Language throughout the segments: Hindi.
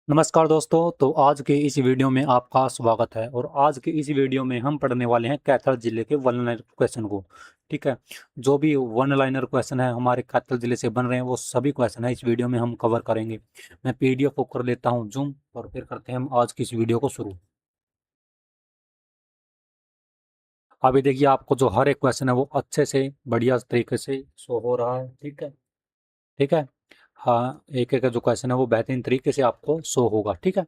नमस्कार दोस्तों। तो आज के इस वीडियो में आपका स्वागत है और आज के इस वीडियो में हम पढ़ने वाले हैं कैथल जिले के वन लाइनर क्वेश्चन को। ठीक है। जो भी वन लाइनर क्वेश्चन है हमारे कैथल जिले से बन रहे हैं वो सभी क्वेश्चन है इस वीडियो में हम कवर करेंगे। मैं पीडीएफ को कर लेता हूँ जूम और फिर करते हैं हम आज की इस वीडियो को शुरू। अभी देखिए आपको जो हर एक क्वेश्चन है वो अच्छे से बढ़िया तरीके से शो हो रहा है। ठीक है। ठीक है। हाँ, एक एक जो क्वेश्चन है वो बेहतरीन तरीके से आपको शो होगा। ठीक है।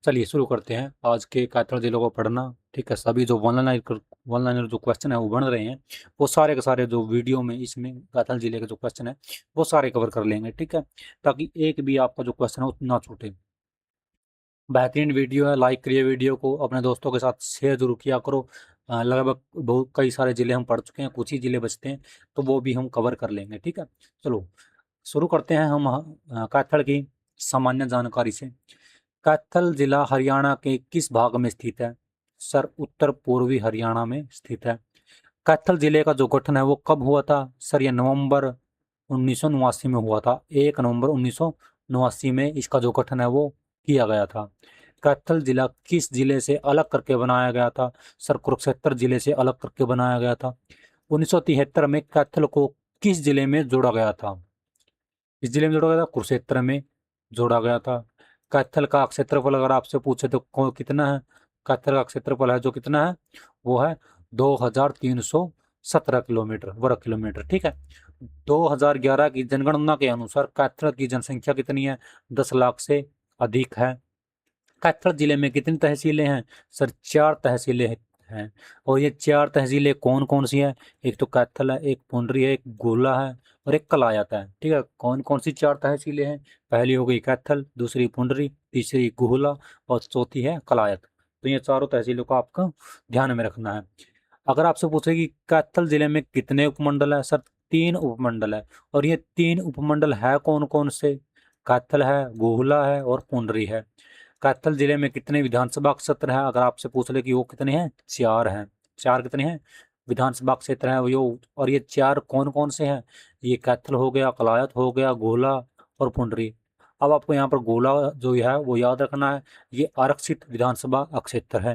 चलिए शुरू करते हैं आज के कैथल जिलों को पढ़ना। ठीक है। सभी जो वन लाइनर जो क्वेश्चन है वो बन रहे हैं वो सारे के सारे जो वीडियो में इसमें कैथल जिले के जो क्वेश्चन है वो सारे कवर कर लेंगे। ठीक है। ताकि एक भी आपका जो क्वेश्चन है वो ना छूटे। बेहतरीन वीडियो है, लाइक करिए वीडियो को, अपने दोस्तों के साथ शेयर जरूर किया करो। लगभग बहुत कई सारे जिले हम पढ़ चुके हैं, कुछ ही जिले बचते हैं तो वो भी हम कवर कर लेंगे। ठीक है। चलो शुरू करते हैं हम कैथल की सामान्य जानकारी से। कैथल जिला हरियाणा के किस भाग में स्थित है? सर, उत्तर पूर्वी हरियाणा में स्थित है। कैथल जिले का जो गठन है वो कब हुआ था? सर, ये नवंबर 1989 में हुआ था। 1 नवंबर 1989 में इसका जो गठन है वो किया गया था। कैथल जिला किस जिले से अलग करके बनाया गया था? सर, कुरुक्षेत्र जिले से अलग करके बनाया गया था। 1973 में कैथल को किस जिले में जोड़ा गया था? इस जिले में जोड़ा गया था, कुरुक्षेत्र में जोड़ा गया था। कैथल का क्षेत्रफल अगर आपसे पूछे तो कितना है? कैथल का क्षेत्रफल है जो कितना है वो है 2317 किलोमीटर वर्ग किलोमीटर। ठीक है। 2011 की जनगणना के अनुसार कैथल की जनसंख्या कितनी है? 10 लाख से अधिक है। कैथल जिले में कितनी तहसीलें हैं? सर, 4 तहसीलें हैं। और ये 4 तहसीलें कौन कौन सी हैं? एक तो कैथल है, एक पुंडरी है, एक गोला है और एक कलायत है। ठीक है। कौन कौन सी 4 तहसीलें हैं? पहली हो गई कैथल, दूसरी पुंडरी, तीसरी गोला और चौथी है कलायत। तो ये चारों तहसीलों को आपको ध्यान में रखना है। अगर आपसे पूछे कि कैथल जिले में कितने उपमंडल है? सर, 3 उपमंडल है। और ये 3 उपमंडल है कौन कौन से? कैथल है, गोहला है और पुंडरी है। कैथल जिले में कितने विधानसभा क्षेत्र है? अगर आपसे पूछ ले कि वो कितने हैं? 4 हैं। 4 कितने हैं विधानसभा क्षेत्र है वो? और ये 4 कौन कौन से हैं? ये कैथल हो गया, कलायत हो गया, गोला और पुंडरी। अब आपको यहाँ पर गोला जो है वो याद रखना है, ये आरक्षित विधानसभा क्षेत्र है।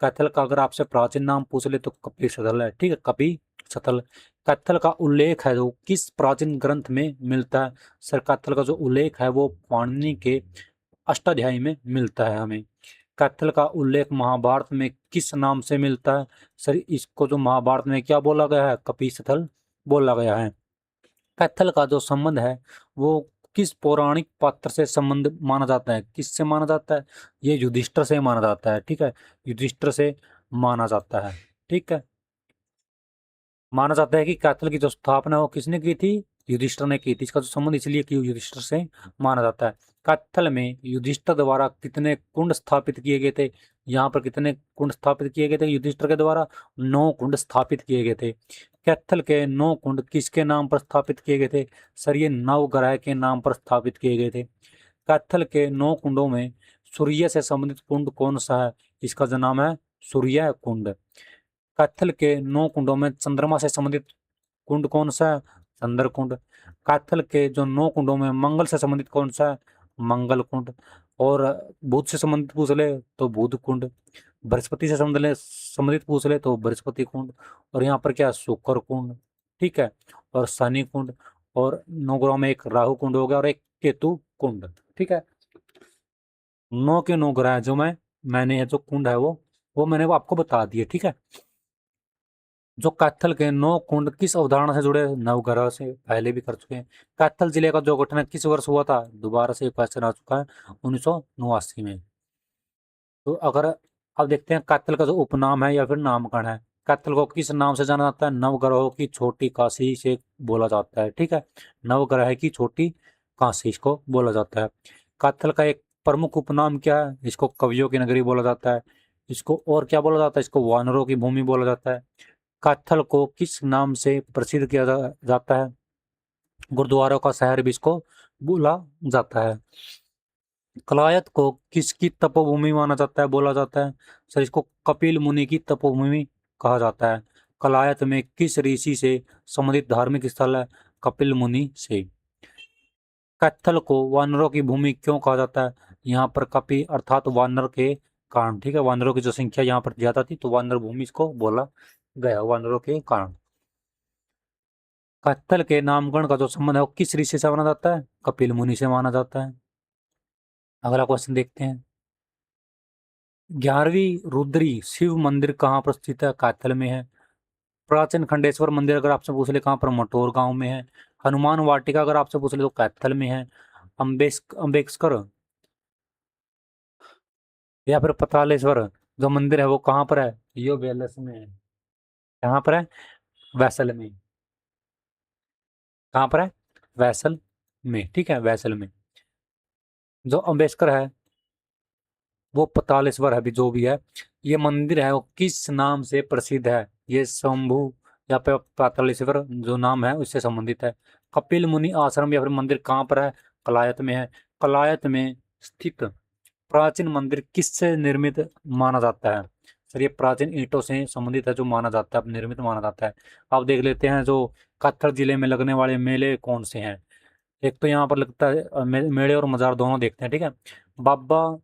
कैथल का अगर आपसे प्राचीन नाम पूछ ले तो कपी सथल है। ठीक है, कपी सथल। कैथल का उल्लेख है जो किस प्राचीन ग्रंथ में मिलता है? सर, कैथल का जो उल्लेख है वो पाणिनि के अष्टाध्यायी में मिलता है हमें। कैथल का उल्लेख महाभारत में किस नाम से मिलता है? सर, इसको जो महाभारत में क्या बोला गया है? कपिस्थल बोला गया है। कैथल का जो संबंध है वो किस पौराणिक पात्र से संबंध माना जाता है? किससे माना जाता है? ये युधिष्ठिर से माना जाता है। ठीक है। युधिष्ठिर से माना जाता है। ठीक है। माना जाता है कि कैथल की जो स्थापना वो किसने की थी? युधिष्ठिर ने की थी। इसका जो संबंध इसलिए कि युधिष्ठिर से माना जाता है। कैथल में युधिष्ठिर द्वारा कितने कुंड स्थापित किए गए थे? यहाँ पर कितने कुंड स्थापित किए गए थे युधिष्ठिर के द्वारा? 9 कुंड स्थापित किए गए थे। कैथल के 9 कुंड किसके नाम पर स्थापित किए गए थे? सर, ये नवग्रह के नाम पर स्थापित किए गए थे। कैथल के 9 कुंडों में सूर्य से संबंधित कुंड कौन सा है? इसका जो नाम है सूर्य कुंड। कैथल के 9 कुंडों में चंद्रमा से संबंधित कुंड कौन सा है? चंद्र कुंड। कैथल के जो 9 कुंडों में मंगल से संबंधित कौन सा है? मंगल कुंड। और बुध से संबंधित पूछ ले तो बुध कुंड। बृहस्पति से संबंधित पूछ ले तो बृहस्पति कुंड। और यहाँ पर क्या? शुक्र कुंड। ठीक है। और शनि कुंड। और 9 ग्रहों में एक राहु कुंड हो गया और एक केतु कुंड। ठीक है। 9 के 9 ग्रह जो मैंने जो कुंड है वो मैंने वो आपको बता दिए। ठीक है। जो कैथल के 9 कुंड किस अवधारणा से जुड़े? नवग्रह से पहले भी कर चुके हैं। कैथल जिले का जो गठन है किस वर्ष हुआ था? दोबारा से क्वेश्चन आ चुका है 1989 में। तो अगर अब देखते हैं कैथल का जो उपनाम है या फिर नामकरण है। कैथल को किस नाम से जाना जाता है? नवग्रहों की छोटी काशी से बोला जाता है। ठीक है। नवग्रह की छोटी काशी इसको बोला जाता है। कैथल का एक प्रमुख उपनाम क्या है? इसको कवियों की नगरी बोला जाता है। इसको और क्या बोला जाता है? इसको वानरों की भूमि बोला जाता है। कैथल को किस नाम से प्रसिद्ध किया जाता है? गुरुद्वारों का शहर भी इसको बोला जाता है। कलायत को किसकी तपोभूमि माना जाता है, बोला जाता है? सर, इसको कपिल मुनि की तपोभूमि कहा जाता है। कलायत में किस ऋषि से संबंधित धार्मिक स्थल है? कपिल मुनि से। कैथल को वानरों की भूमि क्यों कहा जाता है? यहाँ पर कपि अर्थात वानर के कारण, ठीक है, वानरों की जो संख्या यहाँ पर ज्यादा थी तो वानर भूमि इसको बोला गया, वानरों के कारण। कैथल के नामकरण का जो संबंध है वो किस ऋषि से माना जाता है? कपिल मुनि से माना जाता है। अगला क्वेश्चन देखते हैं। 11वीं रुद्री शिव मंदिर कहाँ पर स्थित है? कैथल में है। प्राचीन खंडेश्वर मंदिर अगर आपसे पूछ ले कहाँ पर? मटोर गांव में है। हनुमान वाटिका अगर आपसे पूछ ले तो कैथल में है। अम्बेडकर या फिर पतालेश्वर जो मंदिर है वो कहाँ पर है? यो बेलस में है। कहाँ पर है? वैसल में। कहाँ पर है? वैसल में, ठीक है, वैसल में। जो अम्बेडकर है वो पतालेश्वर है भी, जो भी है। ये मंदिर है वो किस नाम से प्रसिद्ध है? ये शंभु या फिर पातालेश्वर जो नाम है उससे संबंधित है। कपिल मुनि आश्रम या फिर मंदिर कहाँ पर है? कलायत में है। कलायत में स्थित प्राचीन मंदिर किससे निर्मित माना जाता है? सर ये प्राचीन ईंटों से संबंधित है जो माना जाता है, निर्मित माना जाता है। अब देख लेते हैं जो कत्थर जिले में लगने वाले मेले कौन से हैं। एक तो यहाँ पर लगता है मेले और मजार दोनों देखते हैं, ठीक है। बाबा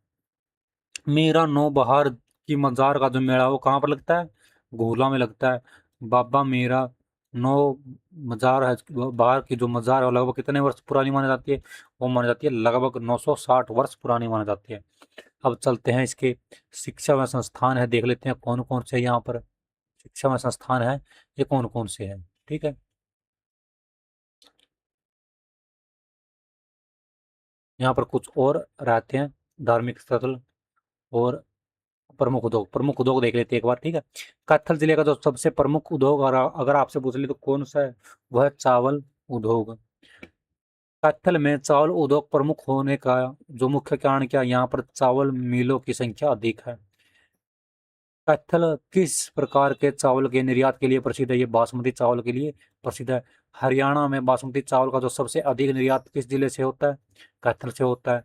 मीरा नौबहार की मजार का जो मेला है वो कहाँ पर लगता है? घोला में लगता है। बाबा मीरा नौ मजार है, बाहर की जो मजार है वो लगभग कितने वर्ष पुरानी मानी जाती है? वो मानी जाती है लगभग 960 वर्ष पुरानी मानी जाती है। अब चलते हैं इसके शिक्षा व संस्थान है, देख लेते हैं कौन कौन से यहाँ पर शिक्षा व संस्थान है, ये कौन कौन से है, ठीक है। यहाँ पर कुछ और रहते हैं धार्मिक स्थल और प्रमुख उद्योग देख लेते हैं एक बार, ठीक है। कैथल जिले का जो सबसे प्रमुख उद्योग अगर आपसे पूछ ले तो कौन सा है? वह है चावल उद्योग। कैथल में चावल उद्योग प्रमुख होने का जो मुख्य कारण क्या? यहाँ पर चावल मिलों की संख्या अधिक है। कैथल किस प्रकार के चावल के निर्यात के लिए प्रसिद्ध है? ये बासमती चावल के लिए प्रसिद्ध है। हरियाणा में बासमती चावल का जो सबसे अधिक निर्यात किस जिले से होता है? कैथल से होता है।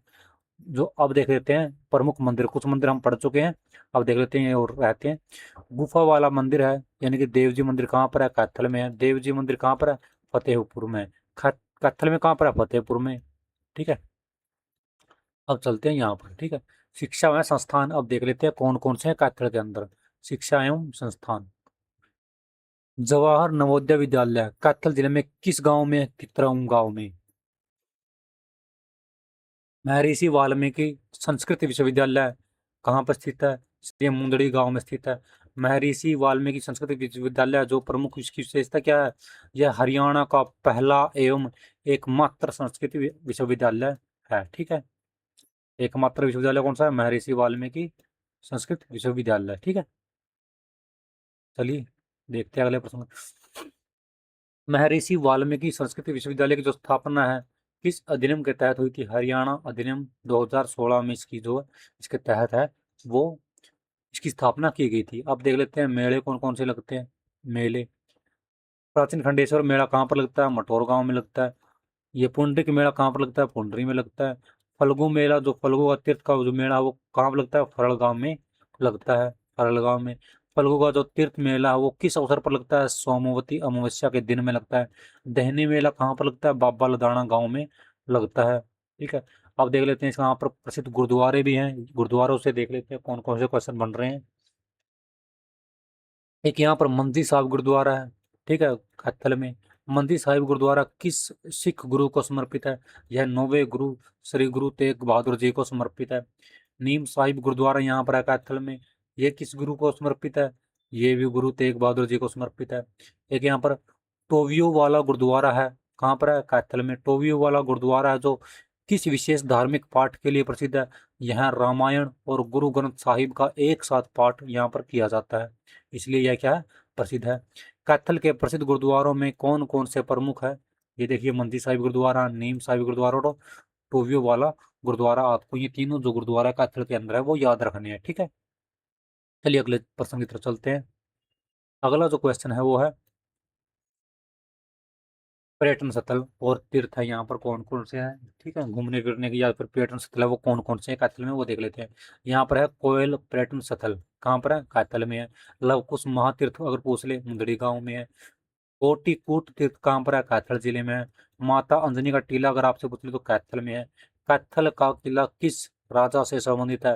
जो अब देख लेते हैं प्रमुख मंदिर, कुछ मंदिर हम पढ़ चुके हैं, अब देख लेते हैं और रहते हैं। गुफा वाला मंदिर है यानी कि देव जी मंदिर कहाँ पर है? कैथल में है। देव जी मंदिर कहाँ पर है? फतेहपुर में। कैथल में कहाँ पर है? फतेहपुर में, ठीक है। अब चलते हैं यहाँ पर, ठीक है। शिक्षा एवं संस्थान अब देख लेते हैं कौन कौन से हैं कैथल के अंदर। शिक्षा एवं संस्थान जवाहर नवोदय विद्यालय कैथल जिले में किस गांव में है? तितराउम गांव में। महर्षि वाल्मीकि संस्कृत विश्वविद्यालय कहाँ पर स्थित है? ये मुंदड़ी गांव में स्थित है। महर्षि वाल्मीकि संस्कृत विश्वविद्यालय जो प्रमुख इसकी विशेषता क्या है? यह हरियाणा का पहला एवं एकमात्र संस्कृत विश्वविद्यालय है, ठीक है। एकमात्र विश्वविद्यालय कौन सा है? महर्षि वाल्मीकि संस्कृत विश्वविद्यालय, ठीक है। चलिए देखते हैं अगले प्रश्न। महर्षि वाल्मीकि संस्कृत विश्वविद्यालय की जो स्थापना है किस अधिनियम के तहत हुई थी? हरियाणा अधिनियम 2016 में इसकी जो इसके तहत है वो इसकी स्थापना की गई थी। अब देख लेते हैं मेले कौन कौन से लगते हैं। मेले प्राचीन खंडेश्वर मेला कहाँ पर लगता है? मटोर गांव में लगता है। ये पुंडरिक मेला कहाँ पर लगता है? पुंडरी में लगता है। फल्गु मेला जो फल्गु का तीर्थ का जो मेला है वो कहाँ पर लगता है? फरल गांव में लगता है, फरल गांव में। फल्गु का जो तीर्थ मेला है वो किस अवसर पर लगता है? सोमवती अमावस्या के दिन में लगता है। दहनी मेला कहाँ पर लगता है? बाबा लदाना गांव में लगता है, ठीक है। अब देख लेते हैं इसका यहाँ पर प्रसिद्ध गुरुद्वारे भी हैं, गुरुद्वारों से देख लेते हैं कौन कौन से क्वेश्चन बन रहे हैं। एक यहाँ पर मंजी साहिब गुरुद्वारा है, ठीक है, कैथल में। मंजी साहिब गुरुद्वारा किस सिख गुरु को समर्पित है? यह नौवे गुरु श्री गुरु तेग बहादुर जी को समर्पित है। नीम साहिब गुरुद्वारा यहाँ पर है कैथल में, ये किस गुरु को समर्पित है? ये भी गुरु तेग बहादुर जी को समर्पित है। एक यहाँ पर टोवियो वाला गुरुद्वारा है, कहाँ पर है? कैथल में। टोवियो वाला गुरुद्वारा है जो किस विशेष धार्मिक पाठ के लिए प्रसिद्ध है? यहाँ रामायण और गुरु ग्रंथ साहिब का एक साथ पाठ यहाँ पर किया जाता है, इसलिए यह क्या है? प्रसिद्ध है। कैथल के प्रसिद्ध गुरुद्वारों में कौन कौन से प्रमुख है? ये देखिए मंजी साहिब गुरुद्वारा, नीम साहिब गुरुद्वारा और टोवियो वाला गुरुद्वारा। आपको ये तीनों जो गुरुद्वारा कैथल के अंदर है वो याद रखने हैं, ठीक है। चलिए अगले प्रश्न की तरफ चलते हैं। अगला जो क्वेश्चन है वो है पर्यटन स्थल और तीर्थ है यहाँ पर कौन कौन से हैं, ठीक है। घूमने फिरने की या फिर पर्यटन स्थल है वो कौन कौन से हैं कैथल में, वो देख लेते हैं। यहाँ पर है कोयल पर्यटन स्थल, कहाँ पर है? कैथल में है। लव कुश महातीर्थ अगर पूछ ले मुंदड़ी गांव में है। कोटि कूट तीर्थ कहाँ पर है? कैथल जिले में है। माता अंजनी का टीला अगर आपसे पूछ ले तो कैथल में है। कैथल का किला किस राजा से संबंधित है,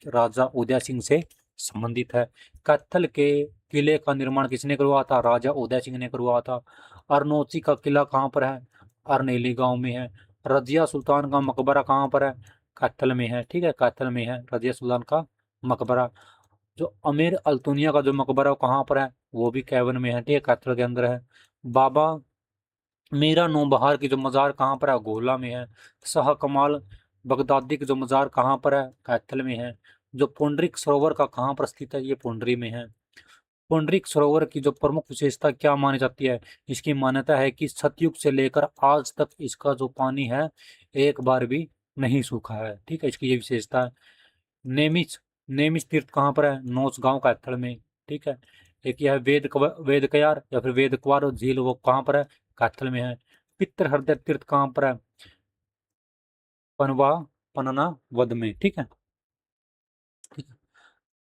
राजा उदय सिंह से संबंधित है। कैथल के किले का निर्माण किसने करवाया था? राजा उदय सिंह ने करवाया था। अरनोची का किला कहाँ पर है? अरनेली गांव में है। रजिया सुल्तान का मकबरा कहाँ पर है? कैथल में है, ठीक है, कैथल में है रजिया सुल्तान का मकबरा। जो अमीर अल्तुनिया का जो मकबरा वो कहाँ पर है? वो भी कैवन में है, ठीक है, कैथल के अंदर है। बाबा मीरा नौबहार की जो मज़ार कहाँ पर है? गोला में है। शाह कमाल बगदादी की जो मज़ार कहाँ पर है? कैथल में है। जो पुंडरिक सरोवर का कहाँ पर स्थित है? ये पुंडरी में है। पुंडरिक सरोवर की जो प्रमुख विशेषता क्या मानी जाती है? इसकी मान्यता है कि सतयुग से लेकर आज तक इसका जो पानी है एक बार भी नहीं सूखा है, ठीक है, इसकी ये विशेषता है। नेमिच नेमिच तीर्थ कहाँ पर है? नौस गांव कैथल में, ठीक है। एक यह वेद कयार या फिर वेद कुआर झील, वो कहाँ पर है? कैथल में है। पितृ हृदय तीर्थ कहाँ पर है? पनवा पन्ना वद में, ठीक है, ठीक है।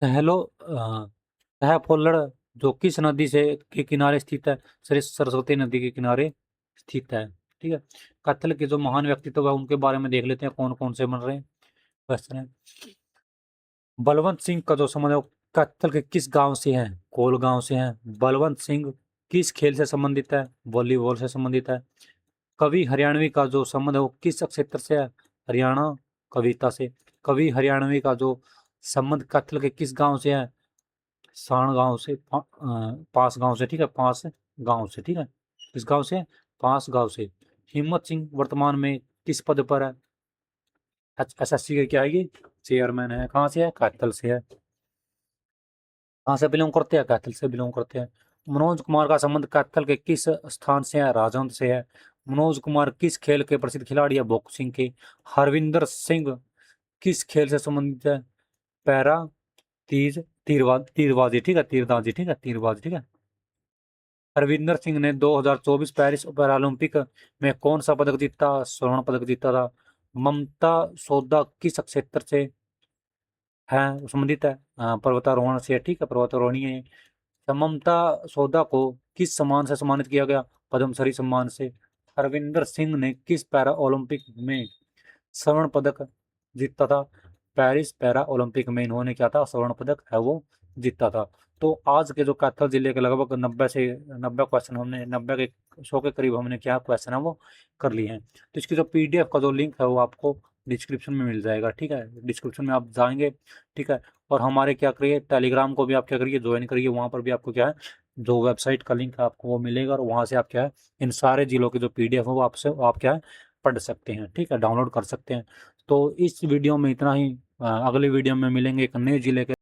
सहलो सहफोल्लड़ जो किस नदी से के किनारे स्थित है? सरस्वती नदी के किनारे स्थित है, ठीक है। कैथल के जो महान व्यक्तित्व है उनके बारे में देख लेते हैं, कौन कौन से बन रहे हैं क्वेश्चन है। बलवंत सिंह का जो संबंध है वो कैथल के किस गांव से है? कोल गांव से है। बलवंत सिंह किस खेल से संबंधित है? वॉलीबॉल से संबंधित है। कवि हरियाणवी का जो संबंध है वो किस क्षेत्र से है? हरियाणा कविता से। कवि हरियाणवी का जो संबंध कैथल के किस गांव से है? साण गांव से, पास गांव से, ठीक है, पास गांव से, ठीक है। किस गांव से? पास गांव से। हिम्मत सिंह वर्तमान में किस पद पर है? एसएससी के क्या है ये? चेयरमैन है। कहाँ से है? कैथल से है। कहाँ से बिलोंग करते हैं? कैथल से बिलोंग करते हैं। मनोज कुमार का संबंध कैथल के किस स्थान से है? राजौंद से है। मनोज कुमार किस खेल के प्रसिद्ध खिलाड़ी है? बॉक्सिंग के। हरविंदर सिंह किस खेल से संबंधित है? पैरा तीरबाजी, ठीक है, तीरंदाजी, ठीक है, तीरबाजी, ठीक है। हरविंदर सिंह ने 2024 पेरिस पैरालंपिक में कौन सा पदक जीता? स्वर्ण पदक जीता था। ममता सौदा किस क्षेत्र से है संबंधित है? पर्वतारोहण से, ठीक है, पर्वतारोहणी है। तो ममता सौदा को किस सम्मान से सम्मानित किया गया? पद्मश्री सम्मान से। हरविंदर सिंह ने किस पैरा ओलंपिक में स्वर्ण पदक जीता था? पेरिस पैरा ओलंपिक में इन्होंने क्या था? स्वर्ण पदक है वो जीता था। तो आज के जो कैथल जिले के लगभग 90 क्वेश्चन हमने 100 के करीब हमने क्या क्वेश्चन है वो कर लिए हैं। तो इसकी जो पीडीएफ का जो लिंक है वो आपको डिस्क्रिप्शन में मिल जाएगा, ठीक है, डिस्क्रिप्शन में आप जाएंगे, ठीक है। और हमारे क्या करिए, टेलीग्राम को भी आप क्या करिए, ज्वाइन करिए, वहाँ पर भी आपको क्या है, जो वेबसाइट का लिंक है आपको वो मिलेगा, और वहाँ से आप क्या है इन सारे जिलों के जो पीडीएफ है वो आपसे आप क्या है पढ़ सकते हैं, ठीक है, डाउनलोड कर सकते हैं। तो इस वीडियो में इतना ही। अगले वीडियो में मिलेंगे एक नए जिले के